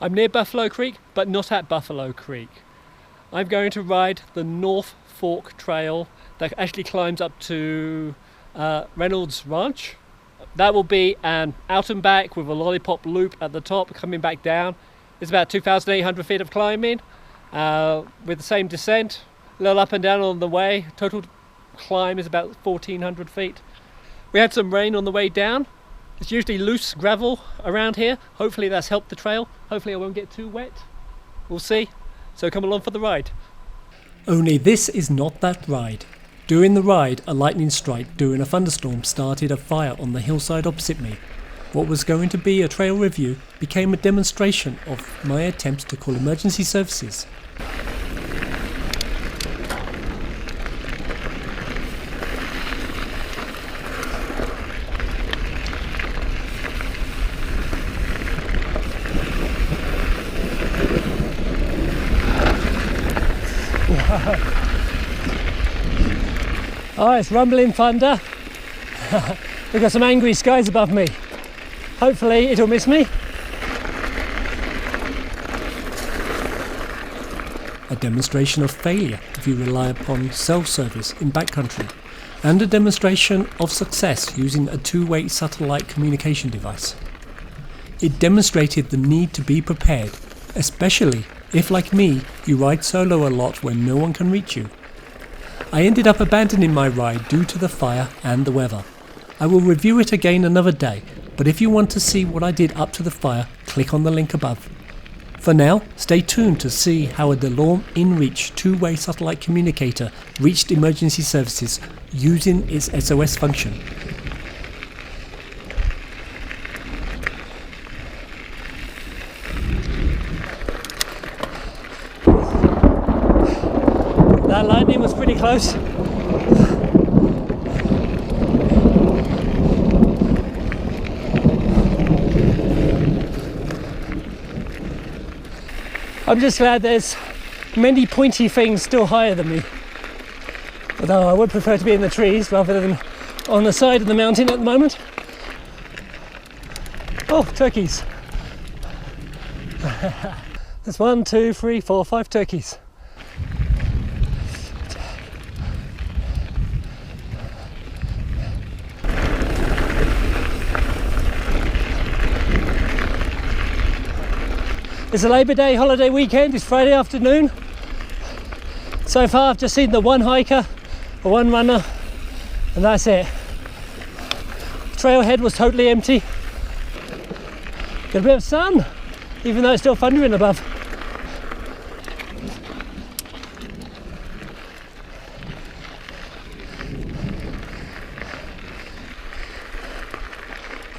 I'm near Buffalo Creek, but not at Buffalo Creek. I'm going to ride the North Fork Trail that actually climbs up to Reynolds Ranch. That will be an out and back with a lollipop loop at the top coming back down. It's about 2,800 feet of climbing with the same descent, a little up and down on the way. Total climb is about 1,400 feet. We had some rain on the way down. It's usually loose gravel around here. Hopefully that's helped the trail. Hopefully I won't get too wet. We'll see. So come along for the ride. Only this is not that ride. During the ride, a lightning strike during a thunderstorm started a fire on the hillside opposite me. What was going to be a trail review became a demonstration of my attempts to call emergency services. Oh, it's rumbling thunder. We've got some angry skies above me. Hopefully it'll miss me. A demonstration of failure if you rely upon self-service in backcountry, and a demonstration of success using a two-way satellite communication device. It demonstrated the need to be prepared, especially if, like me, you ride solo a lot when no one can reach you. I ended up abandoning my ride due to the fire and the weather. I will review it again another day, but if you want to see what I did up to the fire, click on the link above. For now, stay tuned to see how a Delorme InReach two-way satellite communicator reached emergency services using its SOS function. That lightning was pretty close. I'm just glad there's many pointy things still higher than me. Although I would prefer to be in the trees rather than on the side of the mountain at the moment. Oh, turkeys. There's 1, 2, 3, 4, 5 turkeys. It's a Labour Day holiday weekend, it's Friday afternoon. So far I've just seen the one hiker, or one runner, and that's it. The trailhead was totally empty. Got a bit of sun, even though it's still thundering above.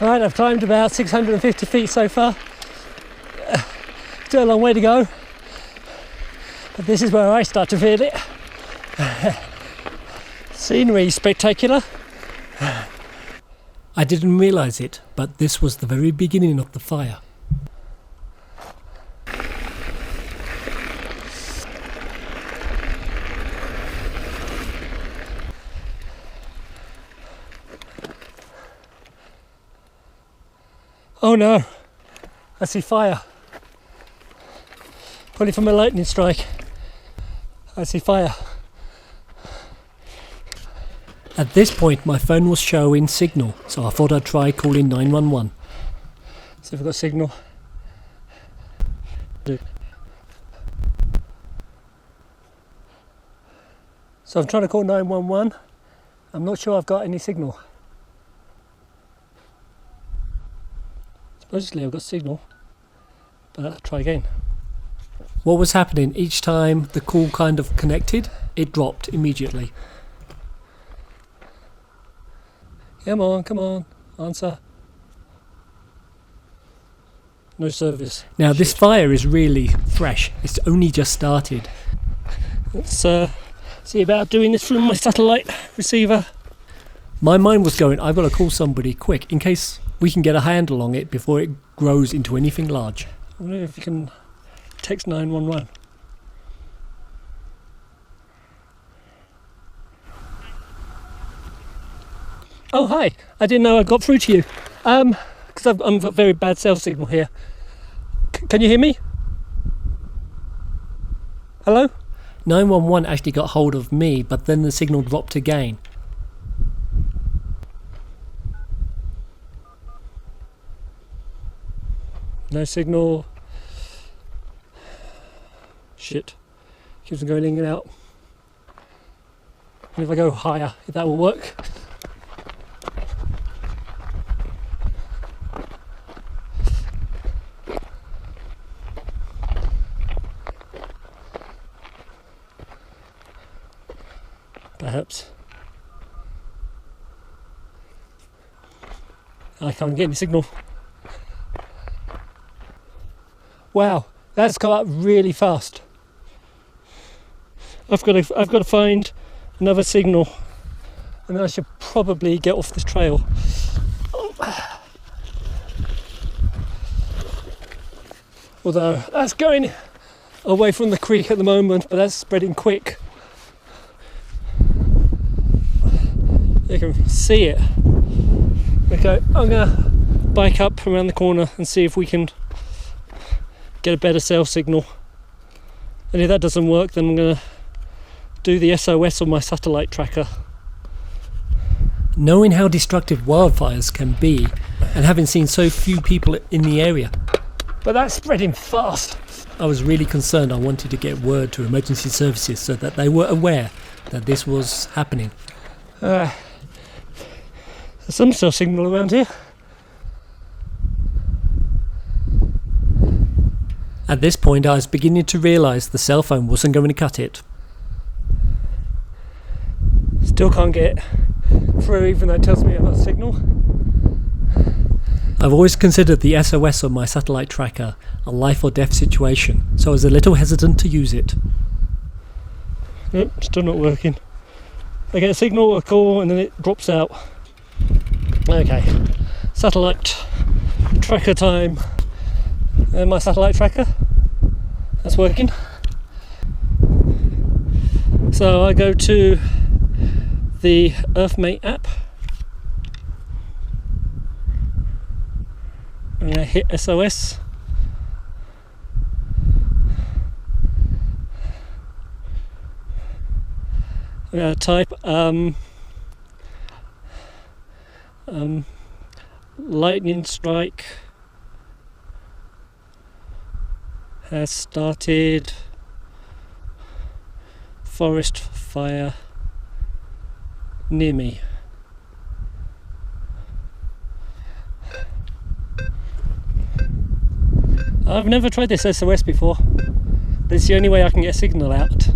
Alright, I've climbed about 650 feet so far. Still a long way to go, but this is where I start to feel it. Scenery spectacular. I didn't realise it, but this was the very beginning of the fire. Oh no, I see fire. Probably from a lightning strike. I see fire. At this point my phone was showing signal, so I thought I'd try calling 911. So if I've got signal. So I'm trying to call 911. I'm not sure I've got any signal. Supposedly I've got signal, but I'll try again. What was happening each time the call kind of connected, it dropped immediately. Come on, answer. No service. Now this fire is really fresh, it's only just started. Let's see about doing this from my satellite receiver. My mind was going, I've got to call somebody quick in case we can get a handle on it before it grows into anything large. I wonder if you can text 911. Oh hi, I didn't know I got through to you. Because I've got very bad cell signal here. Can you hear me? Hello? 911 actually got hold of me, but then the signal dropped again. No signal. Shit. Keeps on going in and out. And if I go higher, if that will work. Perhaps. I can't get any signal. Wow, that's come up really fast. I've got to find another signal, and then I should probably get off this trail. Although that's going away from the creek at the moment, but that's spreading quick. You can see it. Okay, I'm gonna bike up around the corner and see if we can get a better cell signal. And if that doesn't work, then I'm gonna do the SOS on my satellite tracker. Knowing how destructive wildfires can be, and having seen so few people in the area, But that's spreading fast. I was really concerned. I wanted to get word to emergency services so that they were aware that this was happening. There's some cell signal around here. At this point, I was beginning to realise the cell phone wasn't going to cut it. Still can't get through, even though it tells me I've got a signal. I've always considered the SOS on my satellite tracker a life or death situation, so I was a little hesitant to use it. Nope, still not working. I get a signal, a call, and then it drops out. Okay, satellite tracker time. And my satellite tracker, that's working. So I go to the EarthMate app. I'm going to hit SOS. I'm going to type lightning strike has started, forest fire near me. I've never tried this SOS before, but it's the only way I can get a signal out.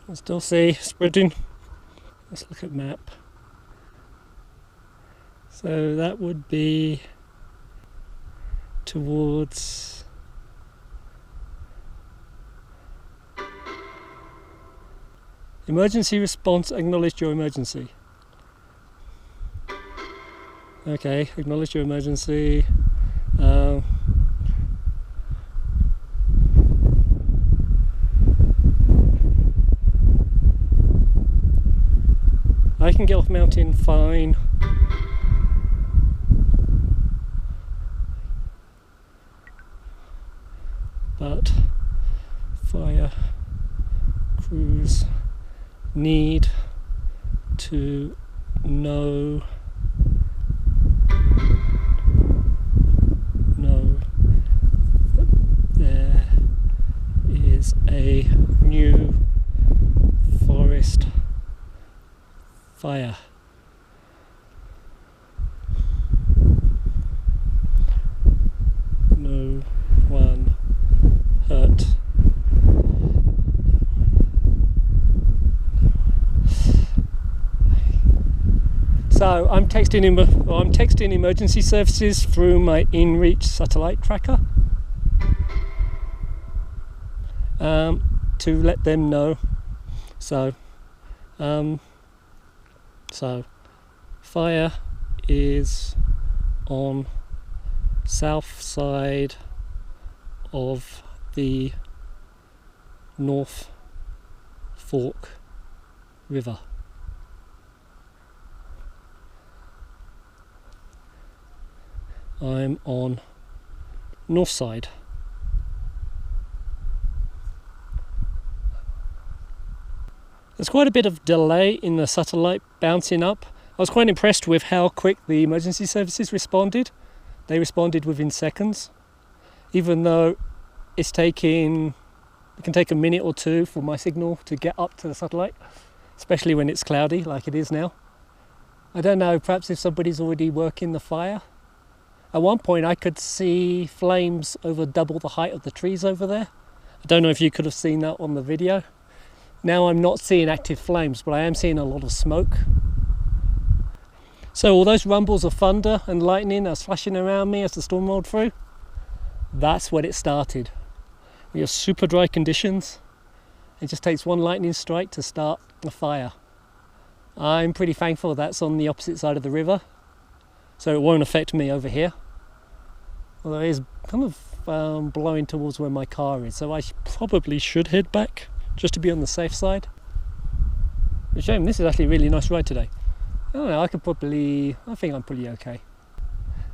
I still see spreading. Let's look at map. So that would be towards emergency response. Acknowledged your emergency. Okay, acknowledge your emergency. I can get off mountain fine. But fire crews need to know that there is a new forest fire. No one hurt. So I'm texting emergency services through my InReach satellite tracker to let them know. So fire is on south side of the North Fork River. I'm on north side. There's quite a bit of delay in the satellite bouncing up. I was quite impressed with how quick the emergency services responded. They responded within seconds, even though it can take a minute or two for my signal to get up to the satellite, especially when it's cloudy like it is now. I don't know, perhaps if somebody's already working the fire. At one point I could see flames over double the height of the trees over there. I don't know if you could have seen that on the video. Now I'm not seeing active flames, but I am seeing a lot of smoke. So all those rumbles of thunder and lightning that was flashing around me as the storm rolled through, that's when it started. We have super dry conditions. It just takes one lightning strike to start a fire. I'm pretty thankful that's on the opposite side of the river, so it won't affect me over here. Although it is kind of blowing towards where my car is, so I probably should head back just to be on the safe side. It's a shame, this is actually a really nice ride today. I don't know, I think I'm pretty okay.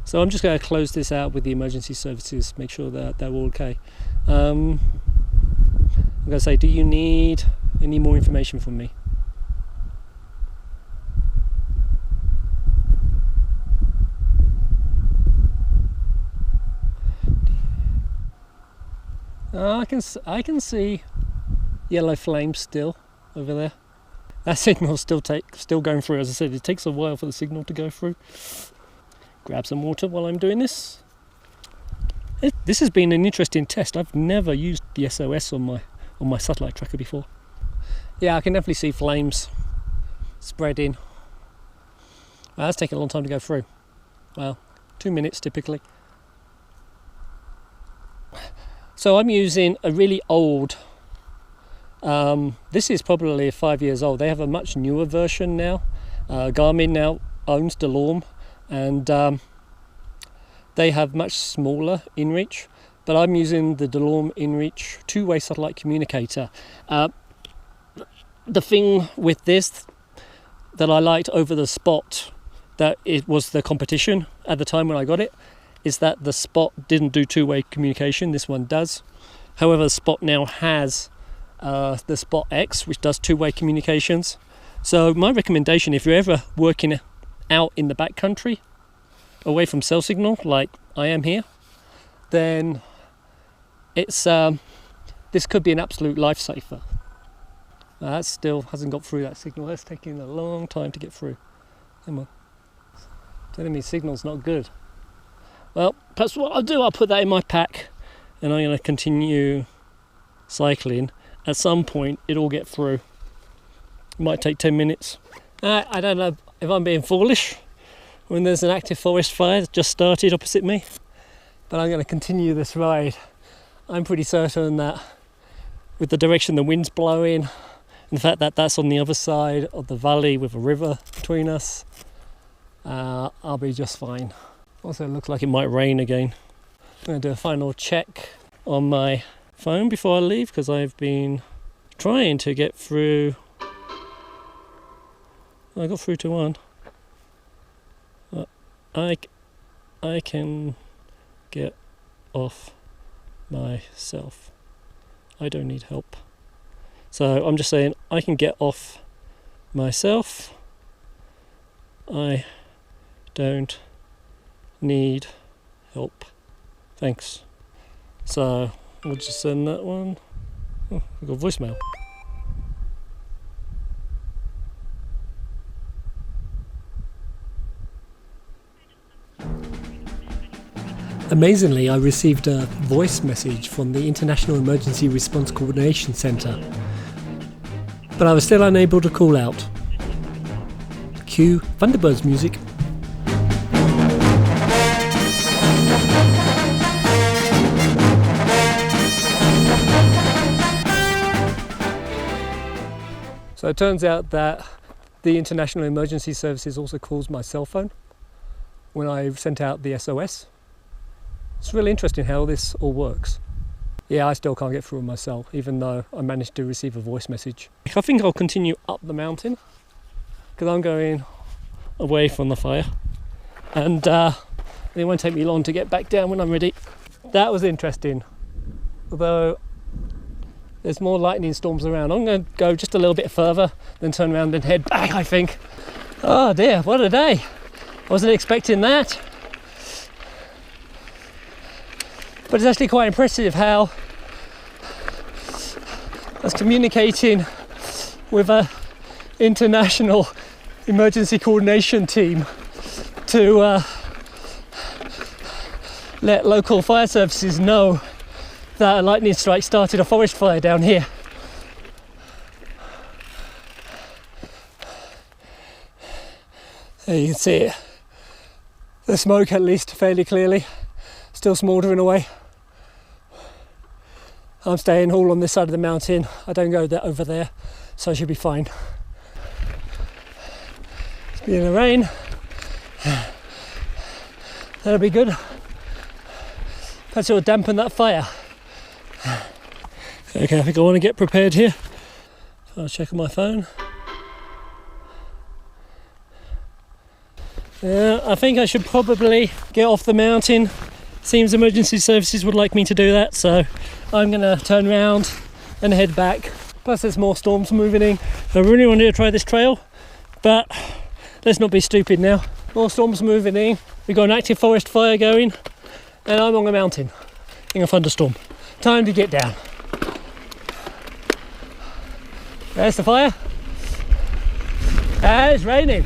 So I'm just going to close this out with the emergency services, make sure that they're all okay. I'm going to say, do you need any more information from me? I can see yellow flames still over there. That signal's still going through. As I said, it takes a while for the signal to go through. Grab some water while I'm doing this. This has been an interesting test. I've never used the SOS on my satellite tracker before. Yeah, I can definitely see flames spreading. Well, that's taken a long time to go through. Well, 2 minutes typically. So I'm using a really old, this is probably 5 years old. They have a much newer version now. Garmin now owns Delorme, and they have much smaller InReach, but I'm using the Delorme InReach two-way satellite communicator. The thing with this that I liked over the Spot, that it was the competition at the time when I got it, is that the Spot didn't do two-way communication. This one does. However, the Spot now has the Spot X, which does two-way communications. So my recommendation, if you're ever working out in the backcountry, away from cell signal like I am here, then it's this could be an absolute lifesaver. That still hasn't got through that signal. That's taking a long time to get through. Come on. Telling me signal's not good. Well, perhaps what I'll do, I'll put that in my pack and I'm going to continue cycling. At some point it'll get through. It might take 10 minutes. I don't know if I'm being foolish when there's an active forest fire that just started opposite me, but I'm going to continue this ride. I'm pretty certain that with the direction the wind's blowing and the fact that that's on the other side of the valley with a river between us, I'll be just fine. Also, it looks like it might rain again. I'm going to do a final check on my phone before I leave, because I've been trying to get through. I got through to one. I can get off myself. I don't need help. So I'm just saying I can get off myself. I don't need help. Thanks. So we'll just send that one. Oh, we've got voicemail. Amazingly, I received a voice message from the International Emergency Response Coordination Centre, but I was still unable to call out. Cue Thunderbirds music. So it turns out that the International Emergency Services also calls my cell phone when I sent out the SOS. It's really interesting how this all works. Yeah, I still can't get through myself, even though I managed to receive a voice message. I think I'll continue up the mountain because I'm going away from the fire, and it won't take me long to get back down when I'm ready. That was interesting, although there's more lightning storms around. I'm going to go just a little bit further, then turn around and head back, I think. Oh dear, what a day. I wasn't expecting that. But it's actually quite impressive how I was communicating with an international emergency coordination team to let local fire services know that a lightning strike started a forest fire down here. There you can see it. The smoke, at least fairly clearly, still smouldering away. I'm staying all on this side of the mountain. I don't go over there, so I should be fine. It's been the rain. That'll be good. Perhaps it'll dampen that fire. Okay, I think I want to get prepared here. I'll check on my phone. I think I should probably get off the mountain. Seems emergency services would like me to do that, so I'm going to turn around and head back. Plus there's more storms moving in. I really wanted to try this trail, but let's not be stupid now. More storms moving in. We've got an active forest fire going, and I'm on a mountain in a thunderstorm. Time to get down. There's the fire. And it's raining.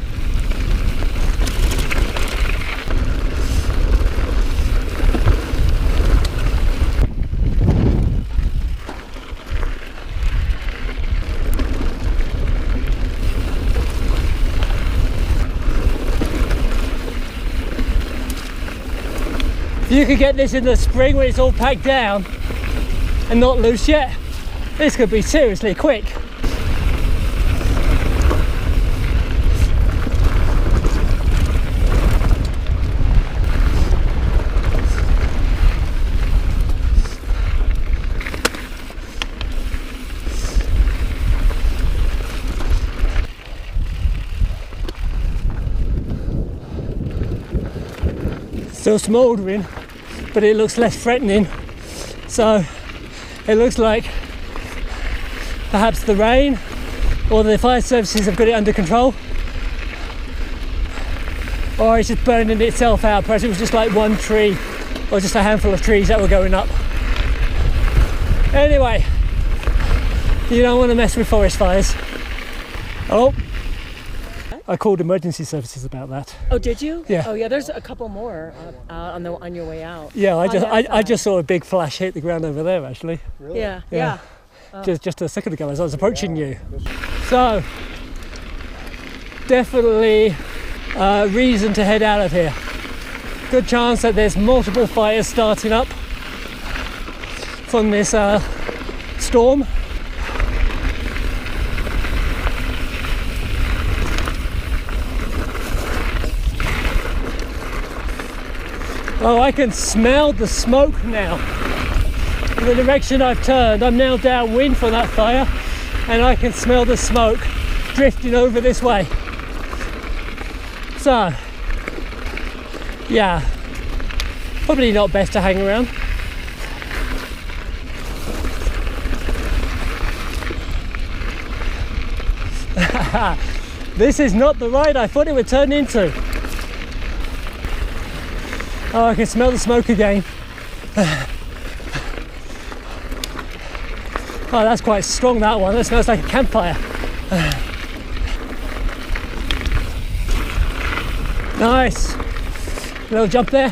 If you could get this in the spring when it's all packed down and not loose yet, this could be seriously quick. Still smouldering, but it looks less threatening, so it looks like perhaps the rain or the fire services have got it under control, or it's just burning itself out. Perhaps it was just like one tree or just a handful of trees that were going up. Anyway, you don't want to mess with forest fires. Oh, I called emergency services about that. Oh, did you? Yeah. Oh, yeah. There's a couple more on your way out. Yeah, I just saw a big flash hit the ground over there, actually. Really? Yeah. Just a second ago as I was approaching you. So, definitely reason to head out of here. Good chance that there's multiple fires starting up from this storm. Oh, I can smell the smoke now. In the direction I've turned, I'm now downwind from that fire, and I can smell the smoke drifting over this way. So, yeah, probably not best to hang around. This is not the ride I thought it would turn into. Oh, I can smell the smoke again. Oh, that's quite strong, that one. That smells like a campfire. Nice. Little jump there.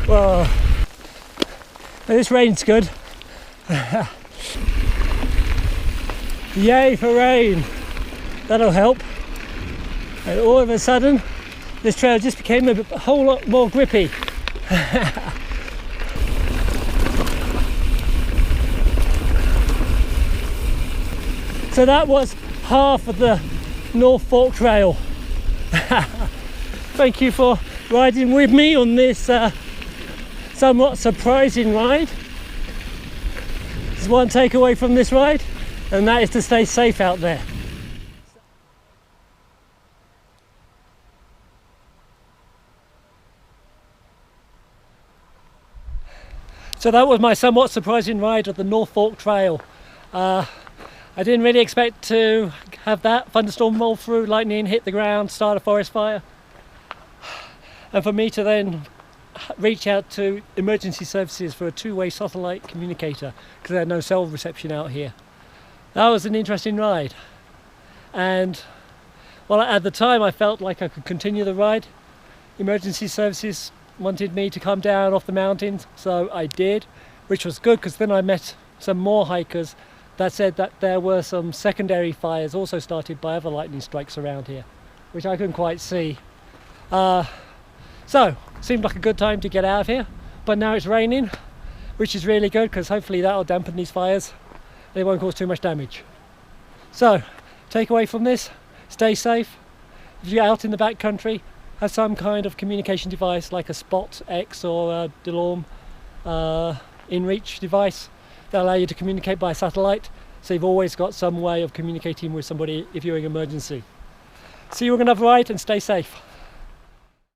Whoa. This rain's good. Yay for rain. That'll help. And all of a sudden, this trail just became a whole lot more grippy. So that was half of the North Fork Trail. Thank you for riding with me on this somewhat surprising ride. There's one takeaway from this ride, and that is to stay safe out there. So that was my somewhat surprising ride of the North Fork Trail. I didn't really expect to have that thunderstorm roll through, lightning hit the ground, start a forest fire, and for me to then reach out to emergency services for a two-way satellite communicator because there had no cell reception out here. That was an interesting ride, and well, at the time I felt like I could continue the ride. Emergency services wanted me to come down off the mountains, so I did, which was good because then I met some more hikers that said that there were some secondary fires also started by other lightning strikes around here, which I couldn't quite see. So seemed like a good time to get out of here, but now it's raining, which is really good because hopefully that'll dampen these fires and it won't cause too much damage. So takeaway from this: stay safe. If you're out in the backcountry, have some kind of communication device like a Spot X or a Delorme InReach device that allow you to communicate by satellite, so you've always got some way of communicating with somebody if you're in emergency. See you on another ride and stay safe.